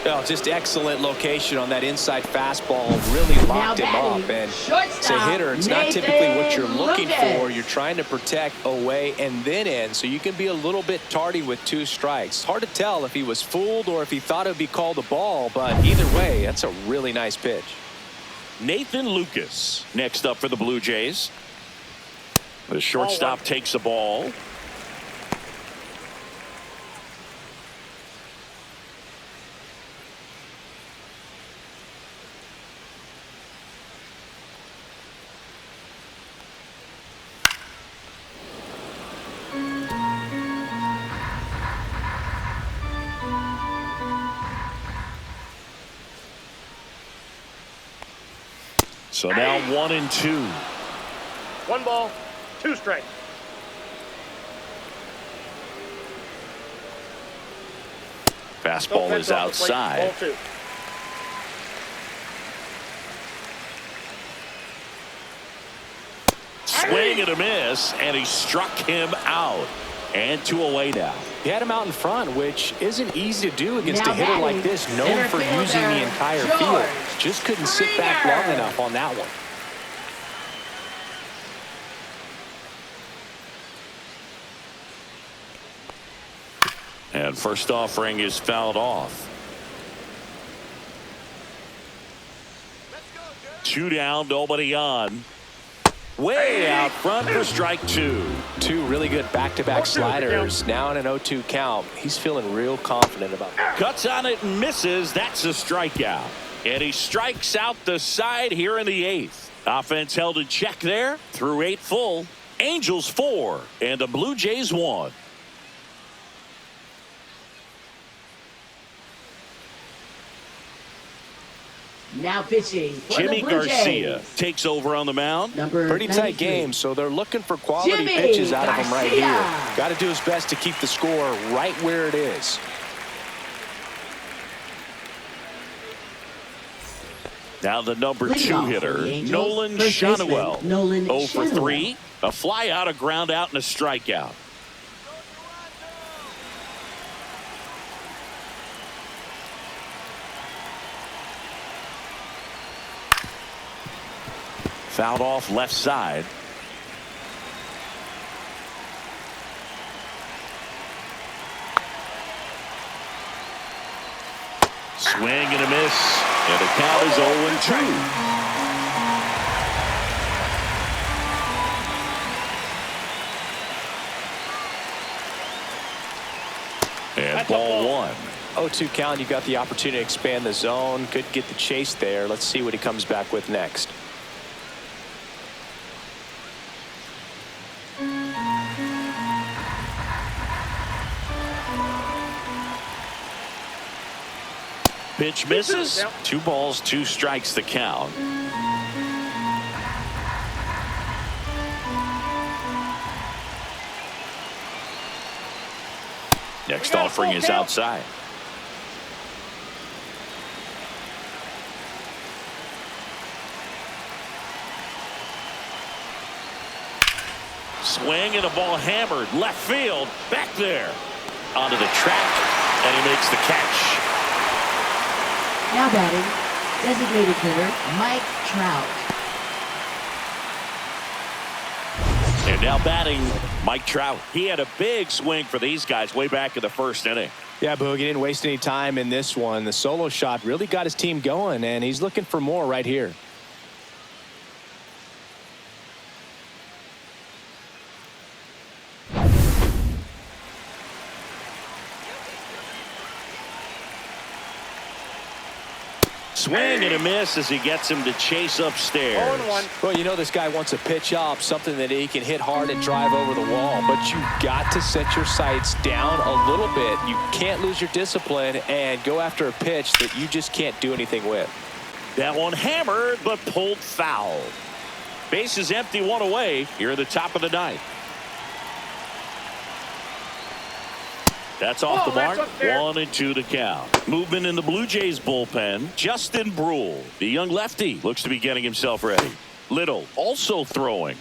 Oh, just excellent location on that inside fastball. Really locked him up. And as a hitter, it's not typically what you're looking for. You're trying to protect away and then in, so you can be a little bit tardy with 2 strikes. Hard to tell if he was fooled or if he thought it would be called a ball, but either way, that's a really nice pitch. Nathan Lucas next up for the Blue Jays. The shortstop takes the ball. So now 1-2. 1 ball, 2 strikes. Fastball is outside. Ball 2. Swing and a miss, and he struck him out. And 2 away now. He had him out in front, which isn't easy to do against a hitter like this, known for using the entire field. Just couldn't sit back long enough on that one. And first offering is fouled off. 2 down, nobody on. Way out front for strike 2. 2 really good back-to-back sliders. Now in an 0-2 count. He's feeling real confident about it. Cuts on it and misses. That's a strikeout. And he strikes out the side here in the 8th. Offense held in check there through 8 full. Angels 4 and the Blue Jays 1. Now pitching for Jimmy the Blue Garcia Jays. takes over on the mound. Pretty tight game, so they're looking for quality Jimmy pitches out of him right here. Garcia. Got to do his best to keep the score right where it is. Now the number Leading 2 off for hitter, the Angels, Nolan first baseman, Schanuel. Nolan 0 for Schanuel. 3. A fly out, a ground out, and a strikeout. Fouled off left side. Swing and a miss. And the count is 0-2. And ball 1. 0-2 count, you got the opportunity to expand the zone. Could get the chase there. Let's see what he comes back with next. Pitch misses. 2 balls, 2 strikes the count. Next offering is outside. Swing and a ball hammered left field, back there onto the track, and he makes the catch. Now batting, designated hitter Mike Trout. And now batting, Mike Trout. He had a big swing for these guys way back in the 1st inning. Yeah, Boog, he didn't waste any time in this one. The solo shot really got his team going, and he's looking for more right here. Swing and a miss as he gets him to chase upstairs. 0-1. Well, you know this guy wants to pitch up, something that he can hit hard and drive over the wall, but you got to set your sights down a little bit. You can't lose your discipline and go after a pitch that you just can't do anything with. That one hammered but pulled foul. Base is empty, 1 away here at the top of the 9th. That's off the mark. 1-2 to count. Movement in the Blue Jays bullpen. Justin Brule, the young lefty, looks to be getting himself ready. Little also throwing.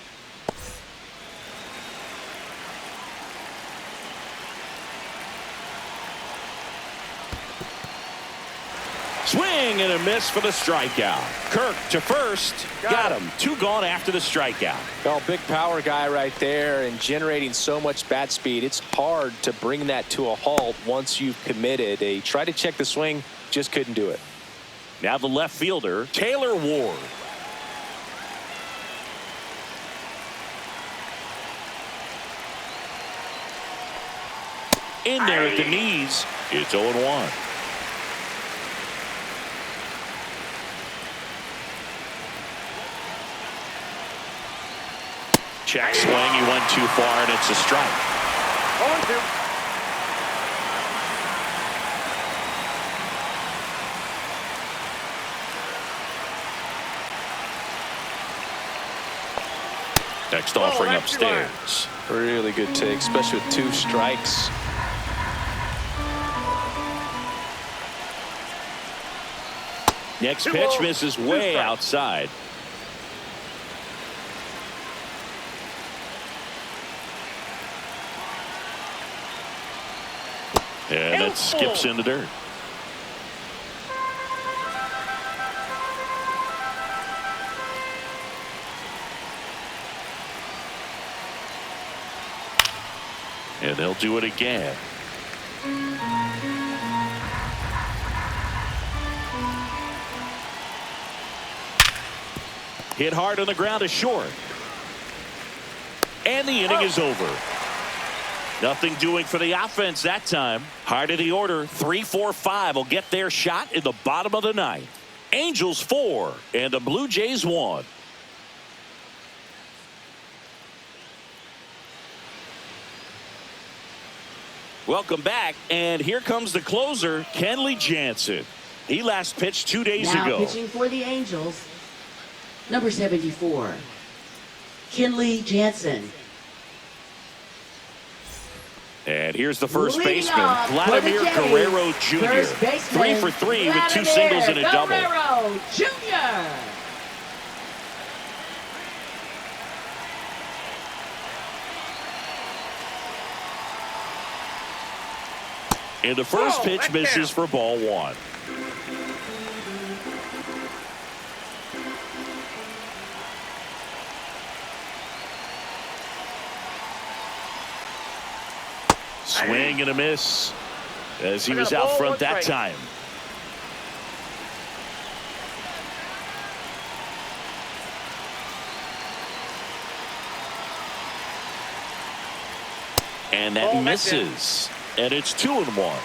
Swing and a miss for the strikeout. Kirk to first. Got him. 2 gone after the strikeout. Well, big power guy right there and generating so much bat speed. It's hard to bring that to a halt once you've committed. They tried to check the swing, just couldn't do it. Now the left fielder, Taylor Ward. In there at the knees. It's 0-1. Check swing. He went too far, and it's a strike. 0-2. Next offering upstairs. Really good take, especially with 2 strikes. Next pitch misses way outside. And it skips in the dirt. And they'll do it again. Hit hard on the ground is short. And the inning is over. Nothing doing for the offense that time. Hard of the order. 3-4-5 will get their shot in the bottom of the ninth. Angels 4 and the Blue Jays 1. Welcome back, and here comes the closer, Kenley Jansen. He last pitched 2 days now ago. Pitching for the Angels, number 74, Kenley Jansen. And here's the first Leading baseman, off for the Vladimir Jays, Guerrero Jr. first baseman, 3 for 3 with 2 Vladimir singles and a double. Guerrero Jr. And the first pitch let misses down. for ball 1. Swing and a miss as he was out front that time. And that misses. And it's 2-1.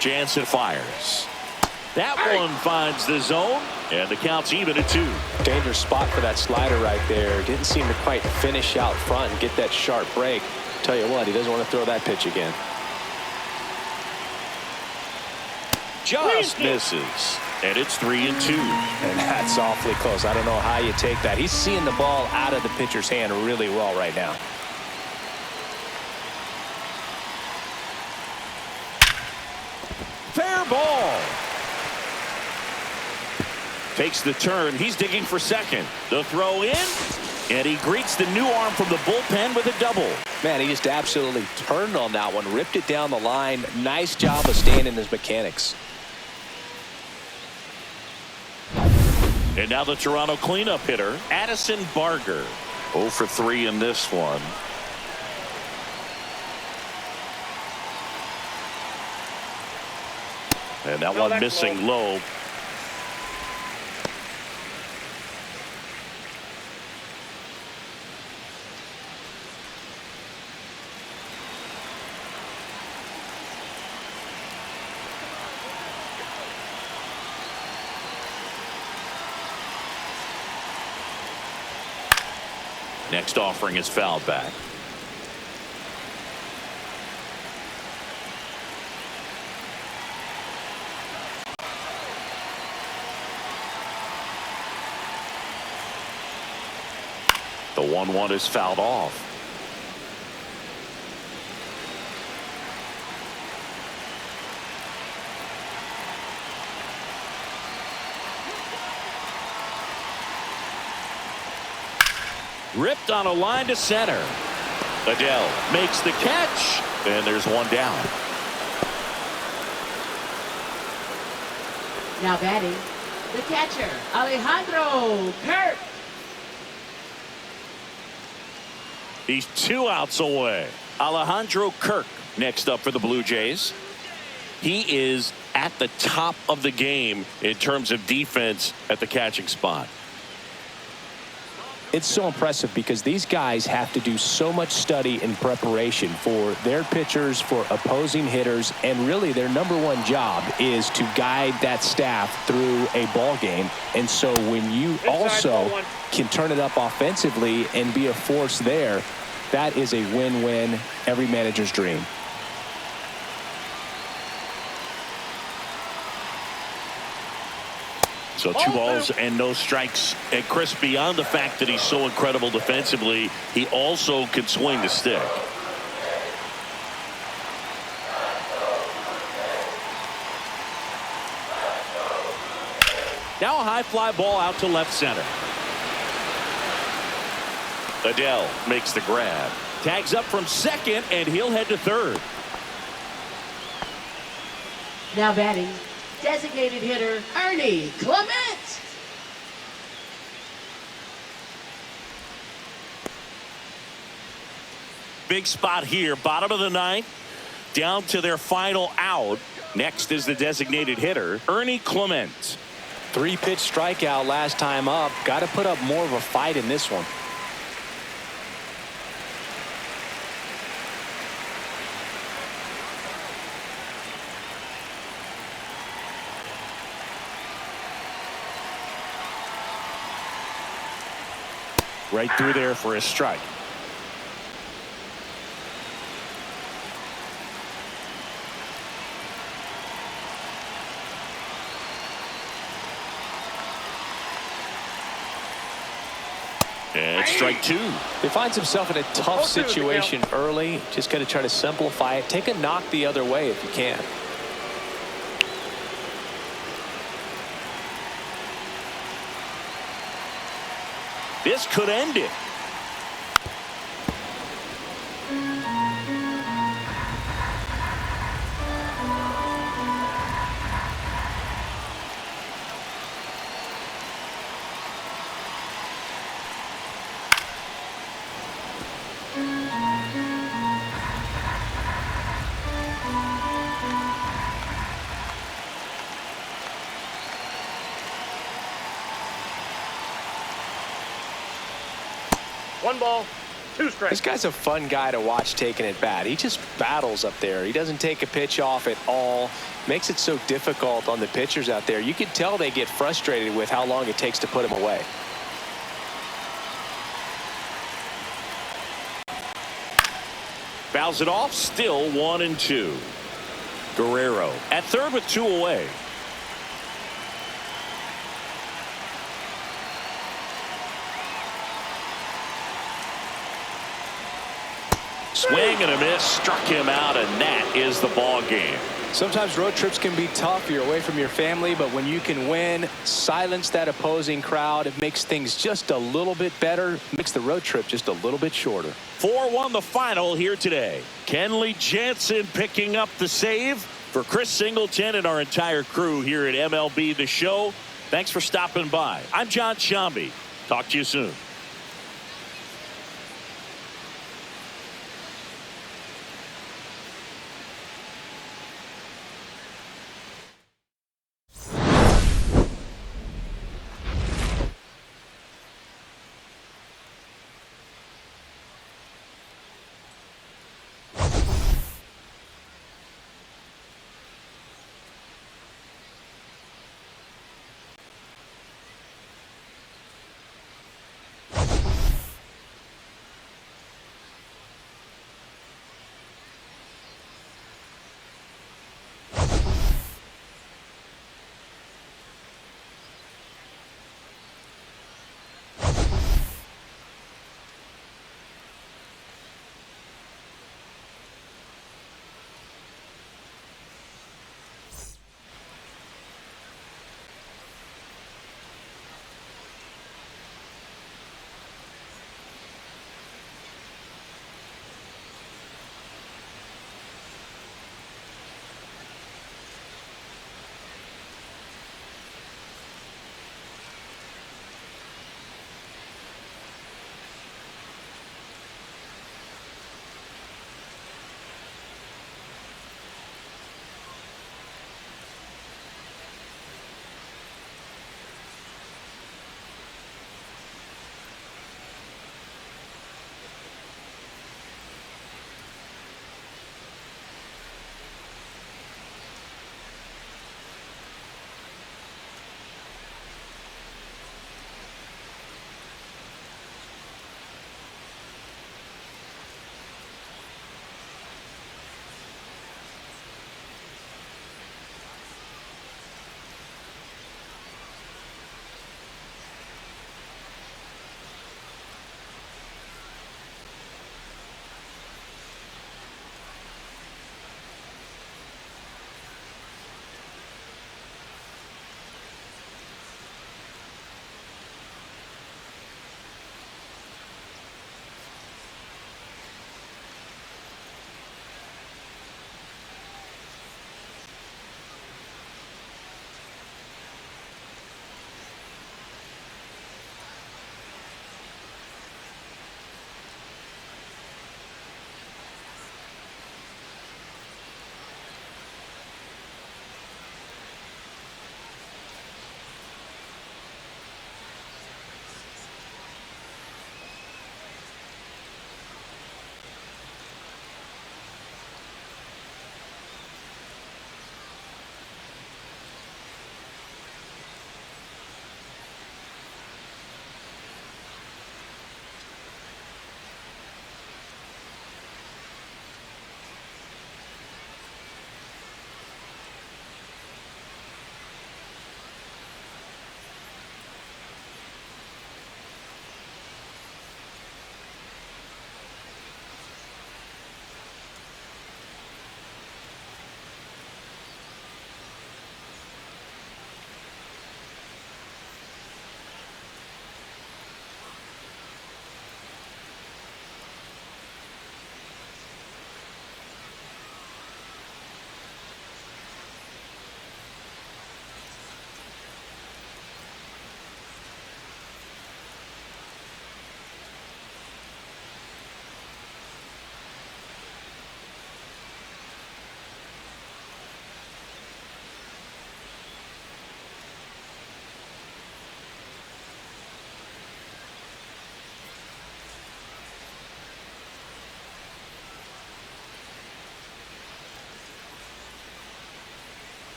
Jansen fires. That one finds the zone, and the count's even at 2. Dangerous spot for that slider right there. Didn't seem to quite finish out front and get that sharp break. Tell you what, he doesn't want to throw that pitch again. Just misses, and it's 3-2. And that's awfully close. I don't know how you take that. He's seeing the ball out of the pitcher's hand really well right now. Fair ball. Takes the turn. He's digging for second. The throw in, and he greets the new arm from the bullpen with a double. Man, he just absolutely turned on that one, ripped it down the line. Nice job of staying in his mechanics. And now the Toronto cleanup hitter, Addison Barger. 0 for 3 in this one. And that one missing low. Next offering is fouled back. The 1-1 is fouled off. Ripped on a line to center. Adele makes the catch, and there's one down. Now batting, the catcher, Alejandro Kirk. He's 2 outs away. Alejandro Kirk next up for the Blue Jays. He is at the top of the game in terms of defense at the catching spot. It's so impressive because these guys have to do so much study and preparation for their pitchers, for opposing hitters, and really their #1 job is to guide that staff through a ball game. And so when you also can turn it up offensively and be a force there, that is a win-win, every manager's dream. So 2 balls and no strikes. And Chris, beyond the fact that he's so incredible defensively, he also can swing the stick. Now a high fly ball out to left center. Adele makes the grab. Tags up from second, and he'll head to third. Now batting, designated hitter, Ernie Clement. Big spot here, bottom of the 9th, down to their final out. Next is the designated hitter, Ernie Clement. 3-pitch strikeout last time up. Got to put up more of a fight in this one. Right through there for a strike. And strike 2. He finds himself in a tough situation early. Just got to try to simplify it. Take a knock the other way if you can. This could end it. One ball, 2 strikes. This guy's a fun guy to watch taking at bat. He just battles up there. He doesn't take a pitch off at all. Makes it so difficult on the pitchers out there. You can tell they get frustrated with how long it takes to put him away. Fouls it off, still 1-2. Guerrero at third with 2 away. Swing and a miss, struck him out, and that is the ball game. Sometimes road trips can be tough. You're away from your family, but when you can win, silence that opposing crowd, it makes things just a little bit better, makes the road trip just a little bit shorter. 4-1 the final here today. Kenley Jansen picking up the save. For Chris Singleton and our entire crew here at MLB The Show, thanks for stopping by. I'm John Shambi. Talk to you soon.